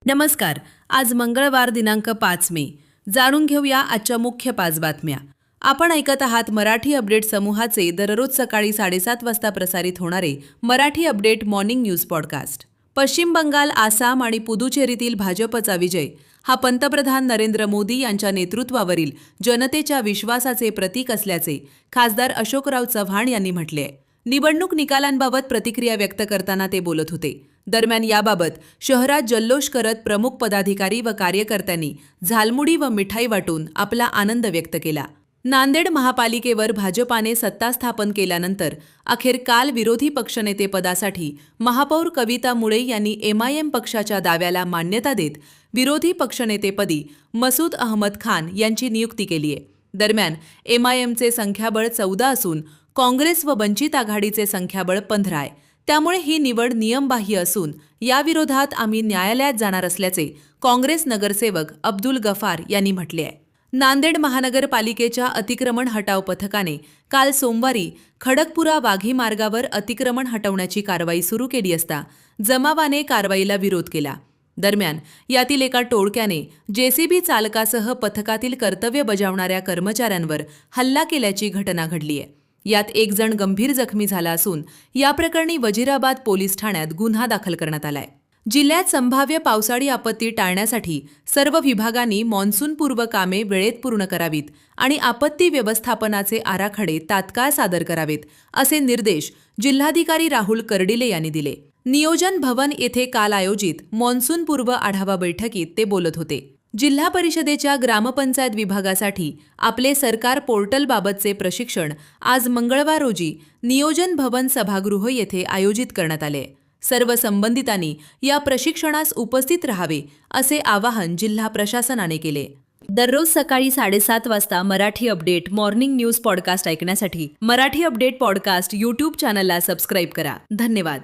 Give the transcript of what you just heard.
नमस्कार. आज मंगळवार दिनांक 5 मे. जाणून घेऊया आजच्या मुख्य 5 बातम्या. आपण ऐकत आहात मराठी अपडेट समूहाचे दररोज सकाळी 7:30 वाजता प्रसारित होणारे Marathi update morning news podcast. पश्चिम बंगाल, आसाम आणि पुदुचेरीतील भाजपचा विजय हा पंतप्रधान नरेंद्र मोदी यांच्या नेतृत्वावरील जनतेच्या विश्वासाचे प्रतीक असल्याचे खासदार अशोकराव चव्हाण यांनी म्हटले आहे. निवडणूक निकालांबाबत प्रतिक्रिया व्यक्त करताना ते बोलत होते. दरम्यान याबाबत शहरात जल्लोष करत प्रमुख पदाधिकारी व कार्यकर्त्यांनी झालमुडी व मिठाई वाटून आपला आनंद व्यक्त केला. नांदेड महापालिकेवर भाजपाने सत्ता स्थापन केल्यानंतर अखेर काल विरोधी पक्षनेतेपदासाठी महापौर कविता मुळे यांनी एमआयएम पक्षाच्या दाव्याला मान्यता देत विरोधी पक्षनेतेपदी मसूद अहमद खान यांची नियुक्ती केली आहे. दरम्यान एमआयएमचे संख्याबळ 14 असून काँग्रेस व वंचित आघाडीचे संख्याबळ 15 आहे. त्यामुळे ही निवड नियमबाह्य असून याविरोधात आम्ही न्यायालयात जाणार असल्याचे काँग्रेस नगरसेवक अब्दुल गफार यांनी म्हटले आहे. नांदेड महानगरपालिकेच्या अतिक्रमण हटाव पथकाने काल सोमवारी खडकपुरा वाघी मार्गावर अतिक्रमण हटवण्याची कारवाई सुरू केली असता जमावाने कारवाईला विरोध केला. दरम्यान यातील एका टोळक्याने जेसीबी चालकासह पथकातील कर्तव्य बजावणाऱ्या कर्मचाऱ्यांवर हल्ला केल्याची घटना घडली आहे. यात एक जण गंभीर जखमी झाला असून या प्रकरणी वजिराबाद पोलीस ठाण्यात गुन्हा दाखल करण्यात आलाय. जिल्ह्यात संभाव्य पावसाळी आपत्ती टाळण्यासाठी सर्व विभागांनी मान्सूनपूर्व कामे वेळेत पूर्ण करावीत आणि आपत्ती व्यवस्थापनाचे आराखडे तात्काळ सादर करावेत, असे निर्देश जिल्हाधिकारी राहुल कर्डिले यांनी दिले. नियोजन भवन येथे काल आयोजित मान्सूनपूर्व आढावा बैठकीत ते बोलत होते. जिल्हा परिषदेच्या ग्रामपंचायत विभागासाठी आपले सरकार पोर्टलबाबतचे प्रशिक्षण आज मंगळवार रोजी नियोजन भवन सभागृह येथे आयोजित करण्यात आले. सर्व संबंधितांनी या प्रशिक्षणास उपस्थित राहावे असे आवाहन जिल्हा प्रशासनाने केले. दररोज सकाळी 7:30 वाजता Marathi update morning news podcast ऐकण्यासाठी मराठी अपडेट पॉडकास्ट यूट्यूब चॅनलला सबस्क्राईब करा. धन्यवाद.